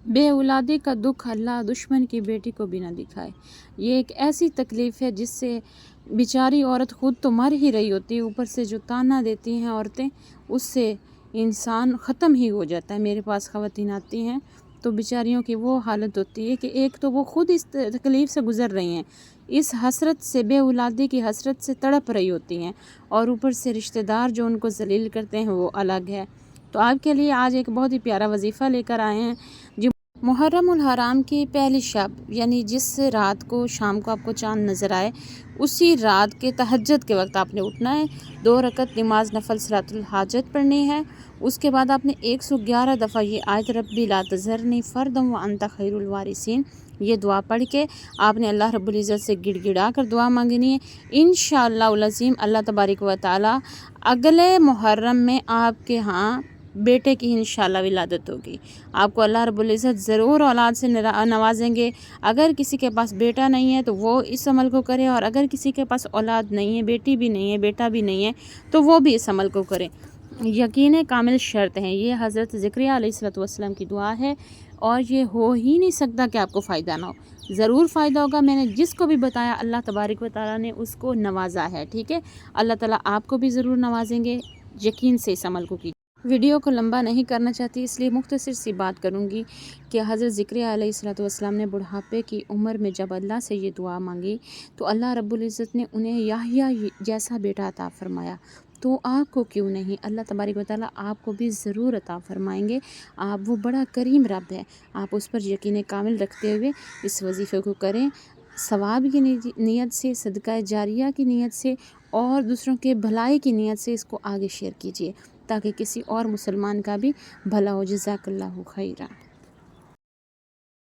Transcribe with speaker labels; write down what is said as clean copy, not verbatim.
Speaker 1: بے औलादी کا दुख अल्लाह दुश्मन की बेटी को भी ना दिखाए। ये एक ऐसी तकलीफ़ है जिससे बेचारी औरत ख़ुद तो मर ही रही होती है, ऊपर से जो ताना देती हैं औरतें, उससे इंसान ख़त्म ही हो जाता है। मेरे पास ख़वातीन आती हैं तो बेचारियों की वो हालत होती है कि एक तो वो ख़ुद इस तकलीफ़ से गुज़र रही हैं, इस हसरत से, बे औलादी की हसरत से तड़प रही होती हैं, और ऊपर से रिश्तेदार जो उनको ज़लील करते हैं वो अलग है। तो आपके लिए आज एक बहुत ही प्यारा वजीफ़ा लेकर आए हैं। जी, मुहर्रमुल हराम की पहली शब, यानी जिस रात को शाम को आपको चाँद नज़र आए, उसी रात के तहज्जुद के वक्त आपने उठना है, 2 रकत नमाज नफल सलातुल हाजत पढ़नी है। उसके बाद आपने 111 दफ़ा ये आयत रब्बी ला तज़रनी फ़र्दम व अंता खैरुल वारिसीन, ये दुआ पढ़ के आपने अल्लाह रब्बुल इज़्ज़त से गिड़गिड़ा कर दुआ मांगनी है। इंशाअल्लाहुल अज़ीम अल्लाह तबारक व तआला अगले मुहर्रम में आपके यहाँ बेटे की इंशाअल्लाह विलादत होगी। आपको अल्लाह रब्बुल इज़्ज़त ज़रूर औलाद से नवाजेंगे। अगर किसी के पास बेटा नहीं है तो वो इस अमल को करे, और अगर किसी के पास औलाद नहीं है, बेटी भी नहीं है, बेटा भी नहीं है, तो वो भी इस अमल को करे। यकीन कामिल शर्त है। ये हज़रत ज़करिया अलैहिस्सलातु वस्सलाम की दुआ है, और ये हो ही नहीं सकता कि आपको फ़ायदा ना हो। ज़रूर फ़ायदा होगा। मैंने जिसको भी बताया अल्लाह तबारक व तआला ने उसको नवाजा है, ठीक है। अल्लाह ताला आपको भी ज़रूर नवाजेंगे। यकीन से इस अमल को कीजिए। वीडियो को लंबा नहीं करना चाहती, इसलिए मुख्तसर सी बात करूँगी कि हज़रत ज़करिया अलैहिस्सलातु वस्सलाम ने बुढ़ापे की उम्र में जब अल्लाह से ये दुआ मांगी तो अल्लाह रब्बुल इज़्ज़त ने उन्हें याह्या जैसा बेटा अता फ़रमाया। तो आपको क्यों नहीं, अल्लाह तबारक व तआला आपको भी ज़रूर अता फ़रमाएंगे। आप वो बड़ा करीम रब है, आप उस पर यकीन कामिल रखते हुए इस वजीफ़े को करें, सवाब की नीयत से, सदका जारिया की नीयत से, और दूसरों के भलाई की नीयत से इसको आगे शेयर कीजिए ताकि किसी और मुसलमान का भी भला हो। जज़ाकल्लाहु खैरा।